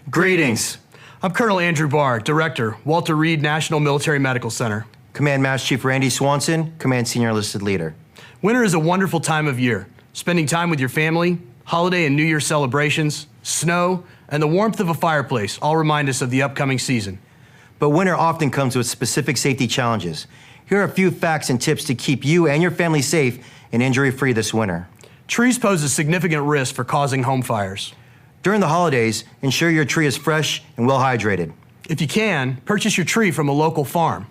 Greetings. I'm Colonel Andrew Barr, Director, Walter Reed National Military Medical Center. Command Master Chief Randy Swanson, Command Senior Enlisted Leader. Winter is a wonderful time of year. Spending time with your family, holiday and New Year celebrations, snow, and the warmth of a fireplace all remind us of the upcoming season. But winter often comes with specific safety challenges. Here are a few facts and tips to keep you and your family safe and injury-free this winter. Trees pose a significant risk for causing home fires. During the holidays, ensure your tree is fresh and well hydrated. If you can, purchase your tree from a local farm.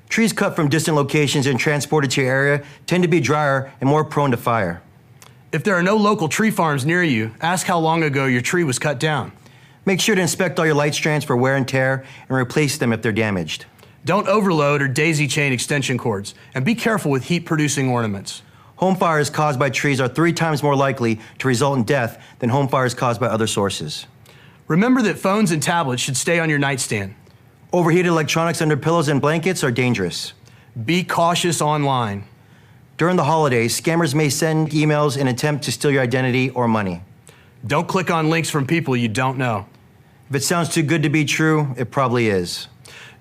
Trees cut from distant locations and transported to your area tend to be drier and more prone to fire. If there are no local tree farms near you, ask how long ago your tree was cut down. Make sure to inspect all your light strands for wear and tear and replace them if they're damaged. Don't overload or daisy chain extension cords, and be careful with heat-producing ornaments. Home fires caused by trees are 3 times more likely to result in death than home fires caused by other sources. Remember that phones and tablets should stay on your nightstand. Overheated electronics under pillows and blankets are dangerous. Be cautious online. During the holidays, scammers may send emails in an attempt to steal your identity or money. Don't click on links from people you don't know. If it sounds too good to be true, it probably is.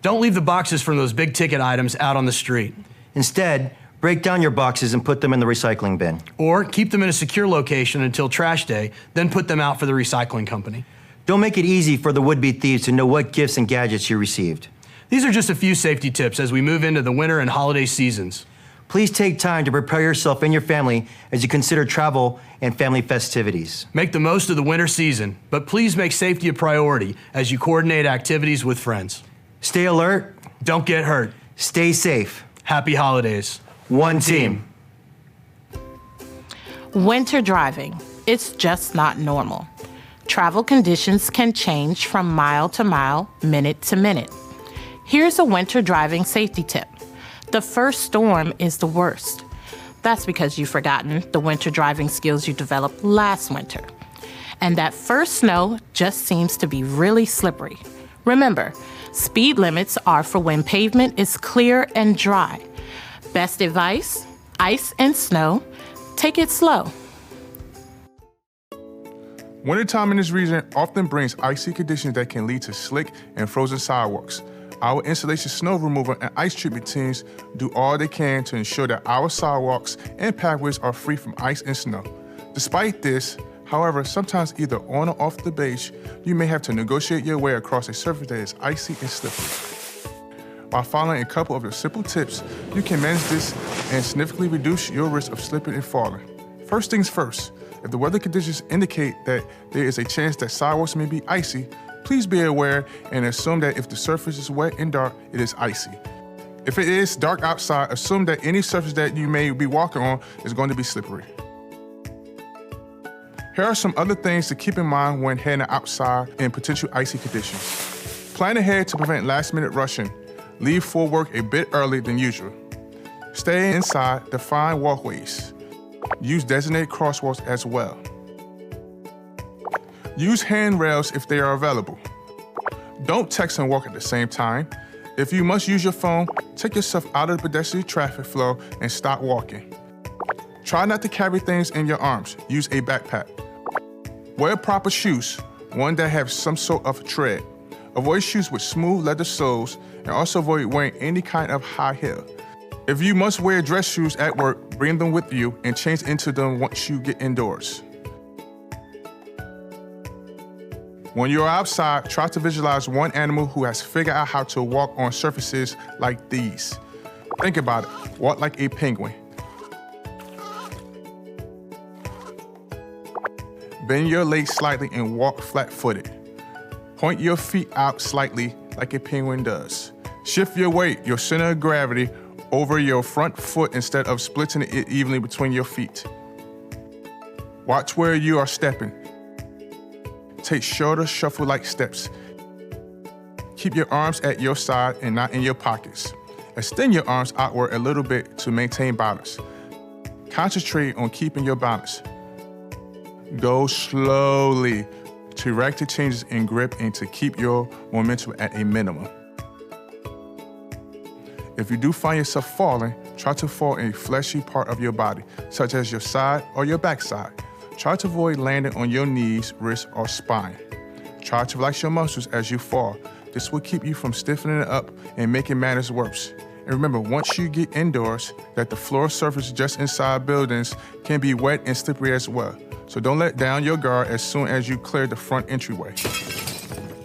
Don't leave the boxes from those big ticket items out on the street. Instead, break down your boxes and put them in the recycling bin. Or keep them in a secure location until trash day, then put them out for the recycling company. Don't make it easy for the would-be thieves to know what gifts and gadgets you received. These are just a few safety tips as we move into the winter and holiday seasons. Please take time to prepare yourself and your family as you consider travel and family festivities. Make the most of the winter season, but please make safety a priority as you coordinate activities with friends. Stay alert. Don't get hurt. Stay safe. Happy holidays. One team. Winter driving. It's just not normal. Travel conditions can change from mile to mile, minute to minute. Here's a winter driving safety tip. The first storm is the worst. That's because you've forgotten the winter driving skills you developed last winter. And that first snow just seems to be really slippery. Remember, speed limits are for when pavement is clear and dry. Best advice, ice and snow, take it slow. Wintertime in this region often brings icy conditions that can lead to slick and frozen sidewalks. Our installation snow removal and ice treatment teams do all they can to ensure that our sidewalks and pathways are free from ice and snow. Despite this, however, sometimes either on or off the base, you may have to negotiate your way across a surface that is icy and slippery. By following a couple of the simple tips, you can manage this and significantly reduce your risk of slipping and falling. First things first, if the weather conditions indicate that there is a chance that sidewalks may be icy, please be aware and assume that if the surface is wet and dark, it is icy. If it is dark outside, assume that any surface that you may be walking on is going to be slippery. Here are some other things to keep in mind when heading outside in potential icy conditions. Plan ahead to prevent last-minute rushing. Leave for work a bit early than usual. Stay inside defined walkways. Use designated crosswalks as well. Use handrails if they are available. Don't text and walk at the same time. If you must use your phone, take yourself out of the pedestrian traffic flow and stop walking. Try not to carry things in your arms. Use a backpack. Wear proper shoes, one that have some sort of tread. Avoid shoes with smooth leather soles and also avoid wearing any kind of high heel. If you must wear dress shoes at work, bring them with you and change into them once you get indoors. When you're outside, try to visualize one animal who has figured out how to walk on surfaces like these. Think about it. Walk like a penguin. Bend your legs slightly and walk flat-footed. Point your feet out slightly like a penguin does. Shift your weight, your center of gravity, over your front foot instead of splitting it evenly between your feet. Watch where you are stepping. Take shorter shuffle-like steps. Keep your arms at your side and not in your pockets. Extend your arms outward a little bit to maintain balance. Concentrate on keeping your balance. Go slowly to react to changes in grip and to keep your momentum at a minimum. If you do find yourself falling, try to fall in a fleshy part of your body, such as your side or your backside. Try to avoid landing on your knees, wrists, or spine. Try to relax your muscles as you fall. This will keep you from stiffening up and making matters worse. And remember, once you get indoors, that the floor surface just inside buildings can be wet and slippery as well. So don't let down your guard as soon as you clear the front entryway.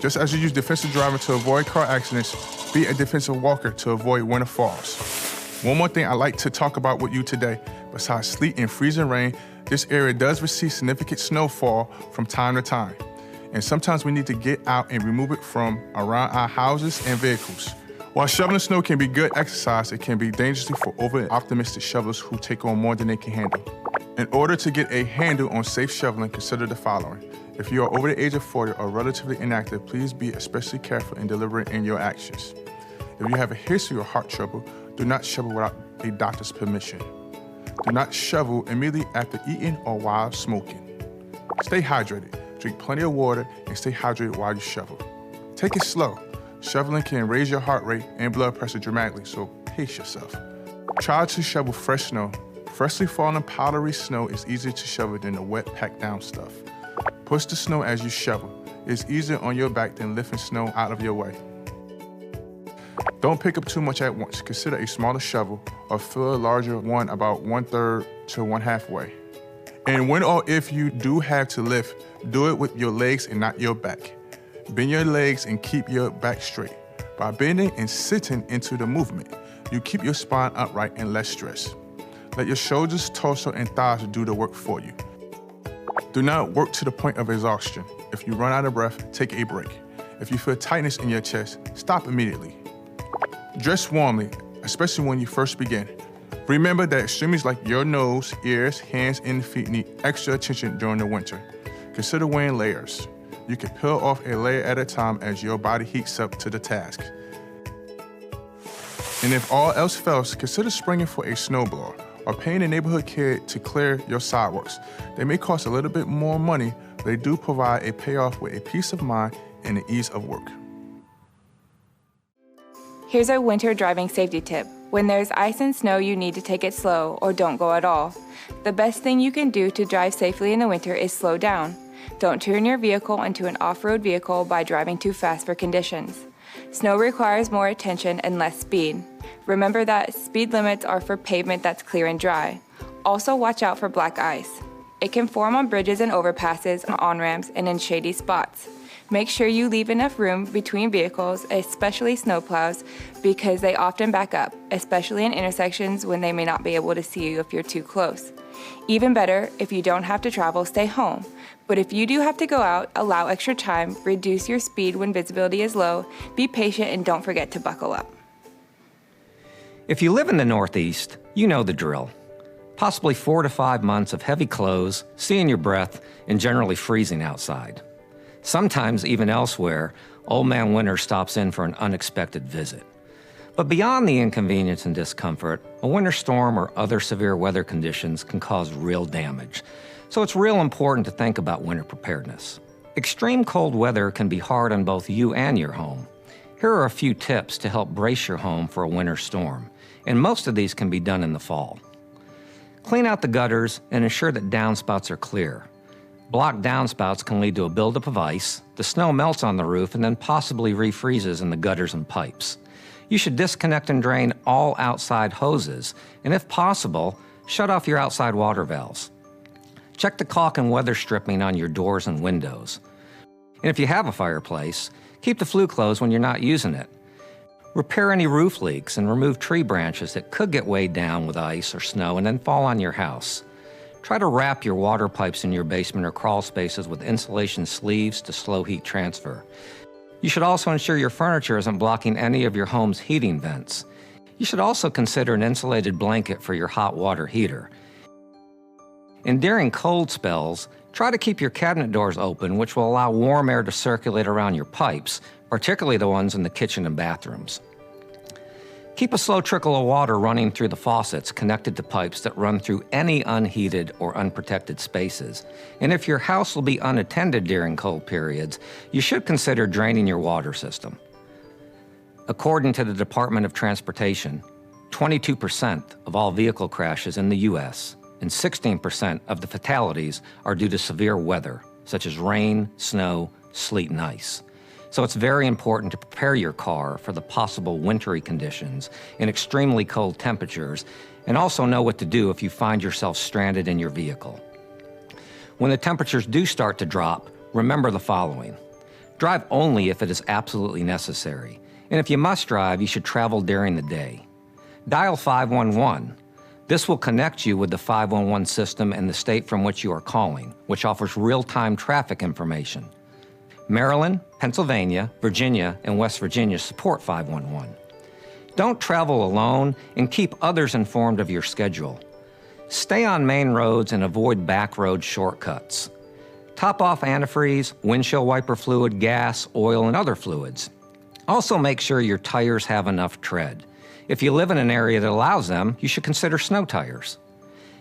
Just as you use defensive driving to avoid car accidents, be a defensive walker to avoid winter falls. One more thing I'd like to talk about with you today, besides sleet and freezing rain, this area does receive significant snowfall from time to time. And sometimes we need to get out and remove it from around our houses and vehicles. While shoveling snow can be good exercise, it can be dangerous for over-optimistic shovelers who take on more than they can handle. In order to get a handle on safe shoveling, consider the following. If you are over the age of 40 or relatively inactive, please be especially careful and deliberate in your actions. If you have a history of heart trouble, do not shovel without a doctor's permission. Do not shovel immediately after eating or while smoking. Stay hydrated. Drink plenty of water and stay hydrated while you shovel. Take it slow. Shoveling can raise your heart rate and blood pressure dramatically, so pace yourself. Try to shovel fresh snow. Freshly fallen powdery snow is easier to shovel than the wet, packed down stuff. Push the snow as you shovel. It's easier on your back than lifting snow out of your way. Don't pick up too much at once. Consider a smaller shovel or fill a larger one about 1/3 to 1/2 way. And when or if you do have to lift, do it with your legs and not your back. Bend your legs and keep your back straight. By bending and sitting into the movement, you keep your spine upright and less stressed. Let your shoulders, torso, and thighs do the work for you. Do not work to the point of exhaustion. If you run out of breath, take a break. If you feel tightness in your chest, stop immediately. Dress warmly, especially when you first begin. Remember that extremities like your nose, ears, hands, and feet need extra attention during the winter. Consider wearing layers. You can peel off a layer at a time as your body heats up to the task. And if all else fails, consider springing for a snowblower or paying a neighborhood kid to clear your sidewalks. They may cost a little bit more money, but they do provide a payoff with a peace of mind and the ease of work. Here's a winter driving safety tip. When there's ice and snow, you need to take it slow or don't go at all. The best thing you can do to drive safely in the winter is slow down. Don't turn your vehicle into an off-road vehicle by driving too fast for conditions. Snow requires more attention and less speed. Remember that speed limits are for pavement that's clear and dry. Also watch out for black ice. It can form on bridges and overpasses, on-ramps, and in shady spots. Make sure you leave enough room between vehicles, especially snowplows, because they often back up, especially in intersections when they may not be able to see you if you're too close. Even better, if you don't have to travel, stay home. But if you do have to go out, allow extra time, reduce your speed when visibility is low, be patient, and don't forget to buckle up. If you live in the Northeast, you know the drill. Possibly 4 to 5 months of heavy clothes, seeing your breath, and generally freezing outside. Sometimes, even elsewhere, Old Man Winter stops in for an unexpected visit. But beyond the inconvenience and discomfort, a winter storm or other severe weather conditions can cause real damage. So it's real important to think about winter preparedness. Extreme cold weather can be hard on both you and your home. Here are a few tips to help brace your home for a winter storm, and most of these can be done in the fall. Clean out the gutters and ensure that downspouts are clear. Blocked downspouts can lead to a buildup of ice, the snow melts on the roof, and then possibly refreezes in the gutters and pipes. You should disconnect and drain all outside hoses, and if possible, shut off your outside water valves. Check the caulk and weather stripping on your doors and windows. And if you have a fireplace, keep the flue closed when you're not using it. Repair any roof leaks and remove tree branches that could get weighed down with ice or snow and then fall on your house. Try to wrap your water pipes in your basement or crawl spaces with insulation sleeves to slow heat transfer. You should also ensure your furniture isn't blocking any of your home's heating vents. You should also consider an insulated blanket for your hot water heater. And during cold spells, try to keep your cabinet doors open, which will allow warm air to circulate around your pipes, particularly the ones in the kitchen and bathrooms. Keep a slow trickle of water running through the faucets connected to pipes that run through any unheated or unprotected spaces. And if your house will be unattended during cold periods, you should consider draining your water system. According to the Department of Transportation, 22% of all vehicle crashes in the U.S. and 16% of the fatalities are due to severe weather, such as rain, snow, sleet and ice. So it's very important to prepare your car for the possible wintry conditions and extremely cold temperatures, and also know what to do if you find yourself stranded in your vehicle. When the temperatures do start to drop, remember the following. Drive only if it is absolutely necessary, and if you must drive, you should travel during the day. Dial 511. This will connect you with the 511 system in the state from which you are calling, which offers real-time traffic information. Maryland, Pennsylvania, Virginia, and West Virginia support 511. Don't travel alone and keep others informed of your schedule. Stay on main roads and avoid back road shortcuts. Top off antifreeze, windshield wiper fluid, gas, oil, and other fluids. Also make sure your tires have enough tread. If you live in an area that allows them, you should consider snow tires.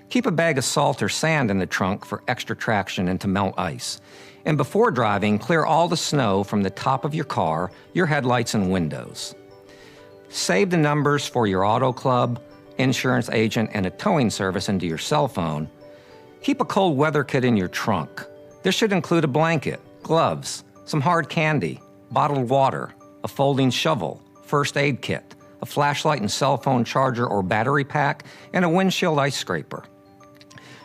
Keep a bag of salt or sand in the trunk for extra traction and to melt ice. And before driving, clear all the snow from the top of your car, your headlights, and windows. Save the numbers for your auto club, insurance agent, and a towing service into your cell phone. Keep a cold weather kit in your trunk. This should include a blanket, gloves, some hard candy, bottled water, a folding shovel, first aid kit, a flashlight and cell phone charger or battery pack, and a windshield ice scraper.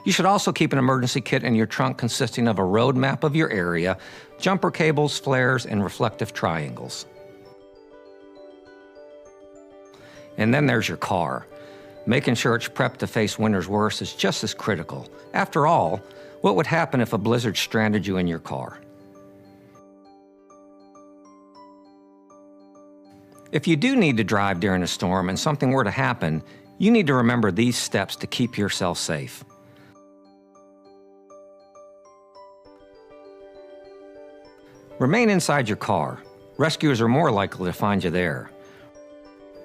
You should also keep an emergency kit in your trunk consisting of a road map of your area, jumper cables, flares, and reflective triangles. And then there's your car. Making sure it's prepped to face winter's worst is just as critical. After all, what would happen if a blizzard stranded you in your car? If you do need to drive during a storm and something were to happen, you need to remember these steps to keep yourself safe. Remain inside your car. Rescuers are more likely to find you there.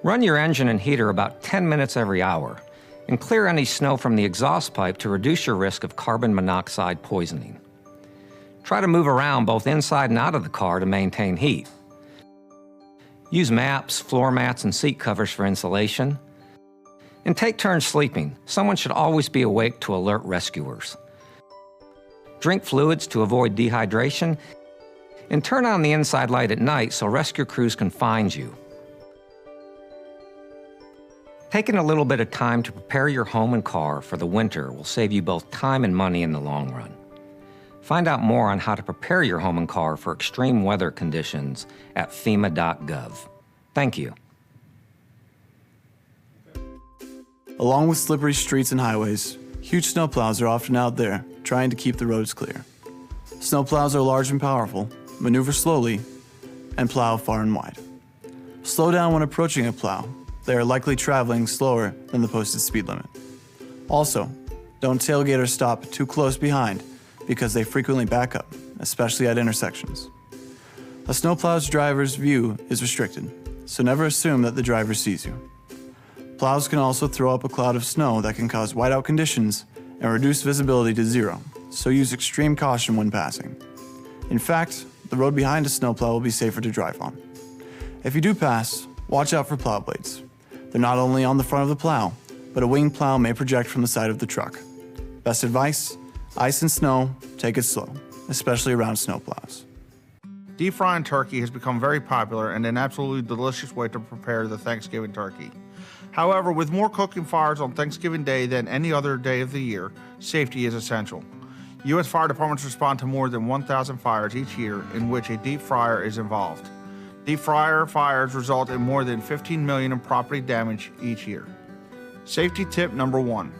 Run your engine and heater about 10 minutes every hour, and clear any snow from the exhaust pipe to reduce your risk of carbon monoxide poisoning. Try to move around both inside and out of the car to maintain heat. Use maps, floor mats, and seat covers for insulation. And take turns sleeping. Someone should always be awake to alert rescuers. Drink fluids to avoid dehydration, and turn on the inside light at night so rescue crews can find you. Taking a little bit of time to prepare your home and car for the winter will save you both time and money in the long run. Find out more on how to prepare your home and car for extreme weather conditions at FEMA.gov. Thank you. Along with slippery streets and highways, huge snowplows are often out there trying to keep the roads clear. Snowplows are large and powerful, maneuver slowly, and plow far and wide. Slow down when approaching a plow. They are likely traveling slower than the posted speed limit. Also, don't tailgate or stop too close behind because they frequently back up, especially at intersections. A snowplow's driver's view is restricted, so never assume that the driver sees you. Plows can also throw up a cloud of snow that can cause whiteout conditions and reduce visibility to zero, so use extreme caution when passing. In fact, the road behind a snowplow will be safer to drive on. If you do pass, watch out for plow blades. They're not only on the front of the plow, but a winged plow may project from the side of the truck. Best advice, ice and snow, take it slow, especially around snowplows. Deep frying turkey has become very popular and an absolutely delicious way to prepare the Thanksgiving turkey. However, with more cooking fires on Thanksgiving Day than any other day of the year, safety is essential. U.S. fire departments respond to more than 1,000 fires each year in which a deep fryer is involved. Deep fryer fires result in more than $15 million in property damage each year. Safety tip number 1.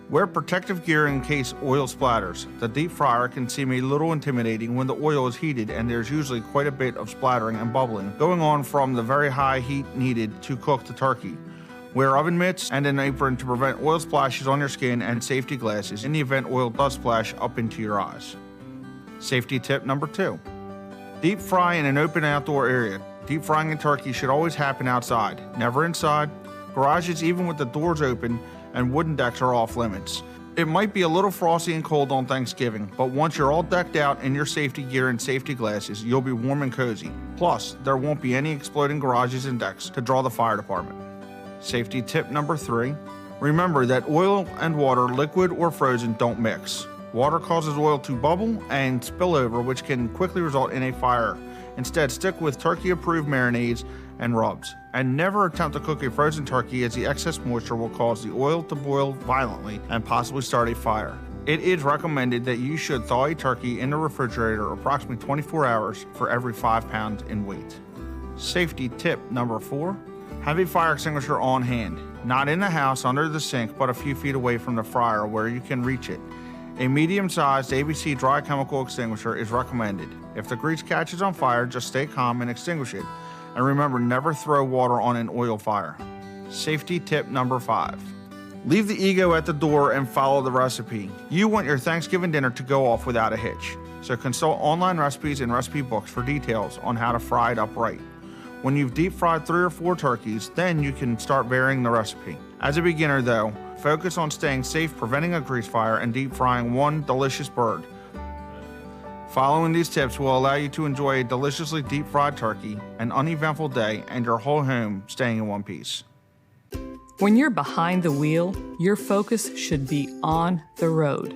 Wear protective gear in case oil splatters. The deep fryer can seem a little intimidating when the oil is heated and there's usually quite a bit of splattering and bubbling going on from the very high heat needed to cook the turkey. Wear oven mitts and an apron to prevent oil splashes on your skin and safety glasses in the event oil does splash up into your eyes. Safety tip number 2. Deep fry in an open outdoor area. Deep frying a turkey should always happen outside, never inside. Garages, even with the doors open, and wooden decks are off limits. It might be a little frosty and cold on Thanksgiving, but once you're all decked out in your safety gear and safety glasses, you'll be warm and cozy. Plus, there won't be any exploding garages and decks to draw the fire department. Safety tip number 3. Remember that oil and water, liquid or frozen, don't mix. Water causes oil to bubble and spill over, which can quickly result in a fire. Instead, stick with turkey-approved marinades and rubs. And never attempt to cook a frozen turkey, as the excess moisture will cause the oil to boil violently and possibly start a fire. It is recommended that you should thaw a turkey in the refrigerator approximately 24 hours for every 5 pounds in weight. Safety tip number 4, have a fire extinguisher on hand. Not in the house under the sink, but a few feet away from the fryer where you can reach it. A medium-sized ABC dry chemical extinguisher is recommended. If the grease catches on fire, just stay calm and extinguish it. And remember, never throw water on an oil fire. Safety tip number 5. Leave the ego at the door and follow the recipe. You want your Thanksgiving dinner to go off without a hitch. So consult online recipes and recipe books for details on how to fry it up right. When you've deep fried 3 or 4 turkeys, then you can start varying the recipe. As a beginner though, focus on staying safe, preventing a grease fire, and deep frying one delicious bird. Following these tips will allow you to enjoy a deliciously deep fried turkey, an uneventful day, and your whole home staying in one piece. When you're behind the wheel, your focus should be on the road.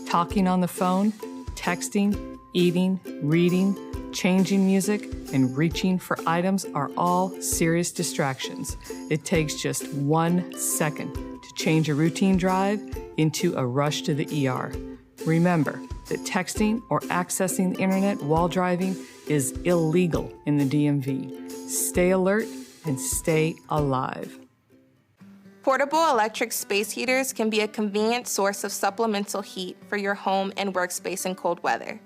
Talking on the phone, texting, eating, reading, changing music, and reaching for items are all serious distractions. It takes just 1 second to change a routine drive into a rush to the ER. Remember that texting or accessing the internet while driving is illegal in the DMV. Stay alert and stay alive. Portable electric space heaters can be a convenient source of supplemental heat for your home and workspace in cold weather.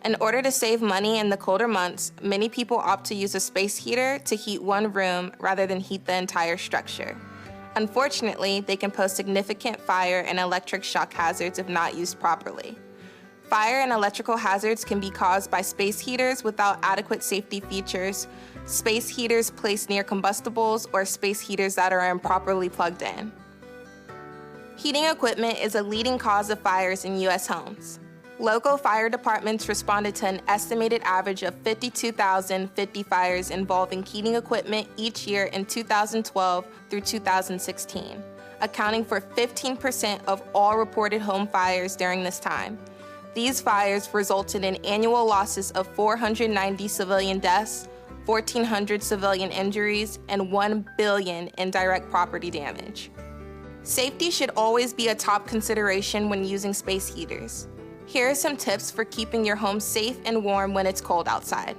In order to save money in the colder months, many people opt to use a space heater to heat one room rather than heat the entire structure. Unfortunately, they can pose significant fire and electric shock hazards if not used properly. Fire and electrical hazards can be caused by space heaters without adequate safety features, space heaters placed near combustibles, or space heaters that are improperly plugged in. Heating equipment is a leading cause of fires in U.S. homes. Local fire departments responded to an estimated average of 52,050 fires involving heating equipment each year in 2012 through 2016, accounting for 15% of all reported home fires during this time. These fires resulted in annual losses of 490 civilian deaths, 1,400 civilian injuries, and $1 billion in direct property damage. Safety should always be a top consideration when using space heaters. Here are some tips for keeping your home safe and warm when it's cold outside.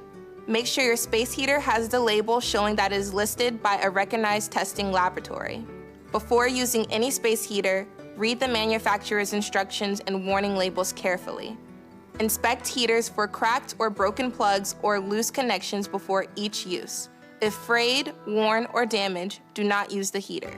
Make sure your space heater has the label showing that it is listed by a recognized testing laboratory. Before using any space heater, read the manufacturer's instructions and warning labels carefully. Inspect heaters for cracked or broken plugs or loose connections before each use. If frayed, worn, or damaged, do not use the heater.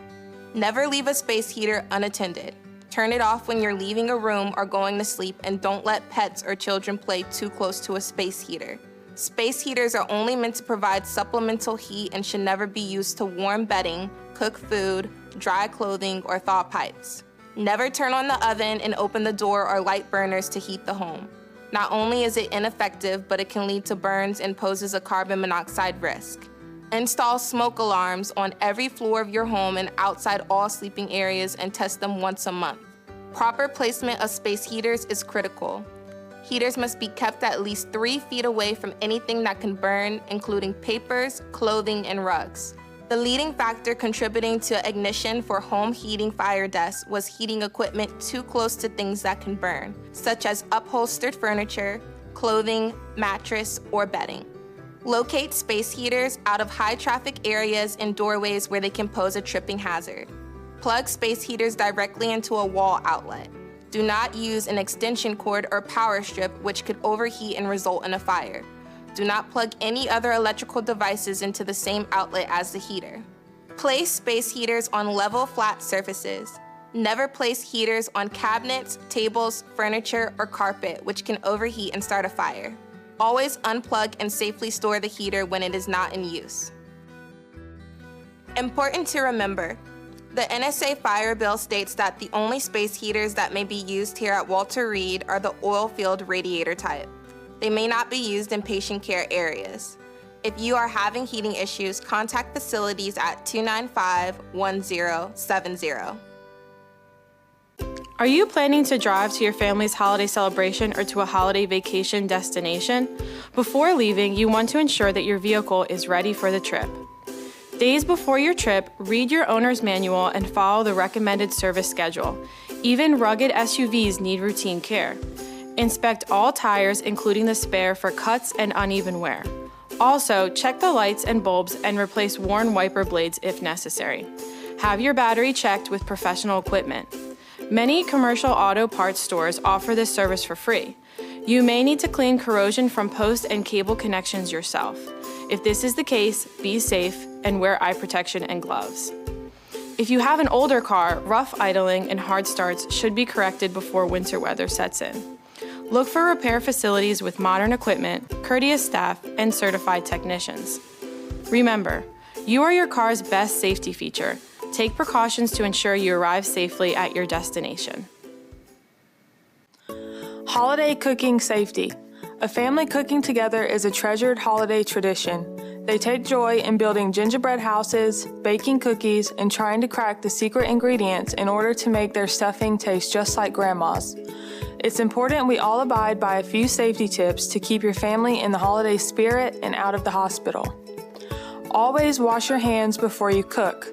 Never leave a space heater unattended. Turn it off when you're leaving a room or going to sleep, and don't let pets or children play too close to a space heater. Space heaters are only meant to provide supplemental heat and should never be used to warm bedding, cook food, dry clothing, or thaw pipes. Never turn on the oven and open the door or light burners to heat the home. Not only is it ineffective, but it can lead to burns and poses a carbon monoxide risk. Install smoke alarms on every floor of your home and outside all sleeping areas, and test them once a month. Proper placement of space heaters is critical. Heaters must be kept at least 3 feet away from anything that can burn, including papers, clothing, and rugs. The leading factor contributing to ignition for home heating fire deaths was heating equipment too close to things that can burn, such as upholstered furniture, clothing, mattress, or bedding. Locate space heaters out of high traffic areas and doorways where they can pose a tripping hazard. Plug space heaters directly into a wall outlet. Do not use an extension cord or power strip, which could overheat and result in a fire. Do not plug any other electrical devices into the same outlet as the heater. Place space heaters on level, flat surfaces. Never place heaters on cabinets, tables, furniture, or carpet, which can overheat and start a fire. Always unplug and safely store the heater when it is not in use. Important to remember, the NSA fire bill states that the only space heaters that may be used here at Walter Reed are the oil-filled radiator type. They may not be used in patient care areas. If you are having heating issues, contact facilities at 295-1070. Are you planning to drive to your family's holiday celebration or to a holiday vacation destination? Before leaving, you want to ensure that your vehicle is ready for the trip. Days before your trip, read your owner's manual and follow the recommended service schedule. Even rugged SUVs need routine care. Inspect all tires, including the spare, for cuts and uneven wear. Also, check the lights and bulbs and replace worn wiper blades if necessary. Have your battery checked with professional equipment. Many commercial auto parts stores offer this service for free. You may need to clean corrosion from post and cable connections yourself. If this is the case, be safe and wear eye protection and gloves. If you have an older car, rough idling and hard starts should be corrected before winter weather sets in. Look for repair facilities with modern equipment, courteous staff, and certified technicians. Remember, you are your car's best safety feature. Take precautions to ensure you arrive safely at your destination. Holiday cooking safety. A family cooking together is a treasured holiday tradition. They take joy in building gingerbread houses, baking cookies, and trying to crack the secret ingredients in order to make their stuffing taste just like Grandma's. It's important we all abide by a few safety tips to keep your family in the holiday spirit and out of the hospital. Always wash your hands before you cook.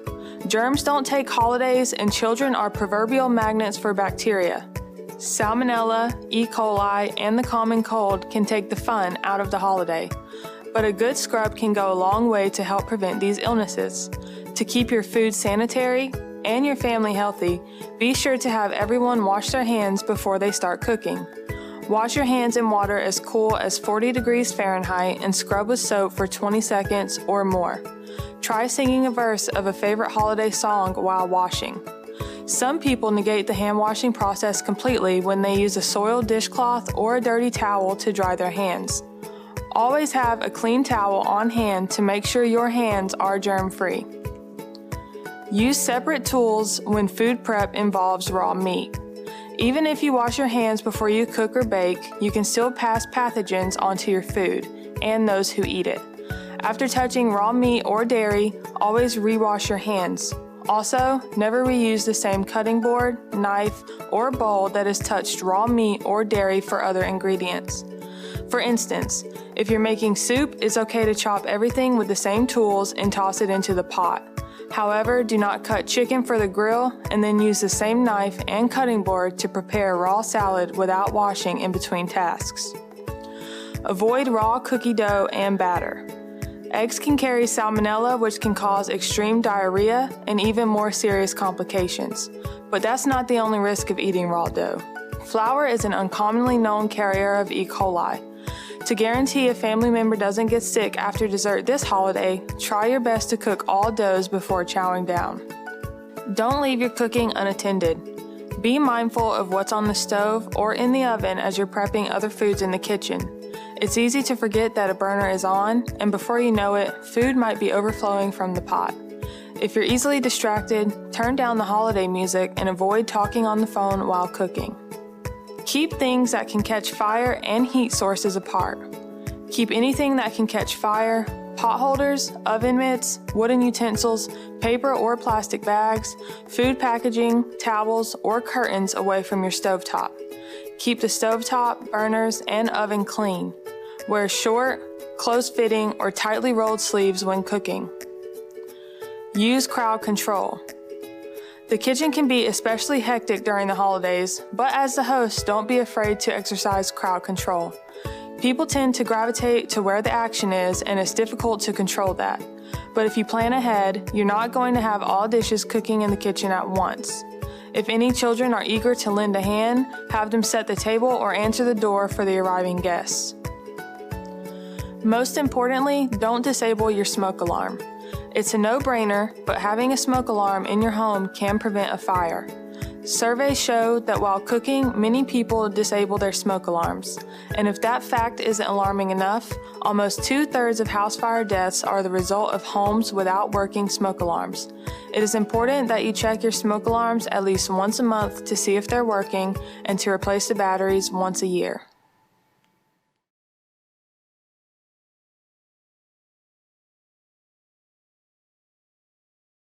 Germs don't take holidays, and children are proverbial magnets for bacteria. Salmonella, E. coli, and the common cold can take the fun out of the holiday. But a good scrub can go a long way to help prevent these illnesses. To keep your food sanitary and your family healthy, be sure to have everyone wash their hands before they start cooking. Wash your hands in water as cool as 40 degrees Fahrenheit and scrub with soap for 20 seconds or more. Try singing a verse of a favorite holiday song while washing. Some people negate the hand washing process completely when they use a soiled dishcloth or a dirty towel to dry their hands. Always have a clean towel on hand to make sure your hands are germ-free. Use separate tools when food prep involves raw meat. Even if you wash your hands before you cook or bake, you can still pass pathogens onto your food and those who eat it. After touching raw meat or dairy, always rewash your hands. Also, never reuse the same cutting board, knife, or bowl that has touched raw meat or dairy for other ingredients. For instance, if you're making soup, it's okay to chop everything with the same tools and toss it into the pot. However, do not cut chicken for the grill and then use the same knife and cutting board to prepare raw salad without washing in between tasks. Avoid raw cookie dough and batter. Eggs can carry salmonella, which can cause extreme diarrhea and even more serious complications. But that's not the only risk of eating raw dough. Flour is an uncommonly known carrier of E. coli. To guarantee a family member doesn't get sick after dessert this holiday, try your best to cook all doughs before chowing down. Don't leave your cooking unattended. Be mindful of what's on the stove or in the oven as you're prepping other foods in the kitchen. It's easy to forget that a burner is on, and before you know it, food might be overflowing from the pot. If you're easily distracted, turn down the holiday music and avoid talking on the phone while cooking. Keep things that can catch fire and heat sources apart. Keep anything that can catch fire, pot holders, oven mitts, wooden utensils, paper or plastic bags, food packaging, towels, or curtains away from your stovetop. Keep the stovetop, burners, and oven clean. Wear short, close-fitting, or tightly rolled sleeves when cooking. Use crowd control. The kitchen can be especially hectic during the holidays, but as the host, don't be afraid to exercise crowd control. People tend to gravitate to where the action is, and it's difficult to control that. But if you plan ahead, you're not going to have all dishes cooking in the kitchen at once. If any children are eager to lend a hand, have them set the table or answer the door for the arriving guests. Most importantly, don't disable your smoke alarm. It's a no-brainer, but having a smoke alarm in your home can prevent a fire. Surveys show that while cooking, many people disable their smoke alarms. And if that fact isn't alarming enough, almost 2/3 of house fire deaths are the result of homes without working smoke alarms. It is important that you check your smoke alarms at least once a month to see if they're working and to replace the batteries once a year.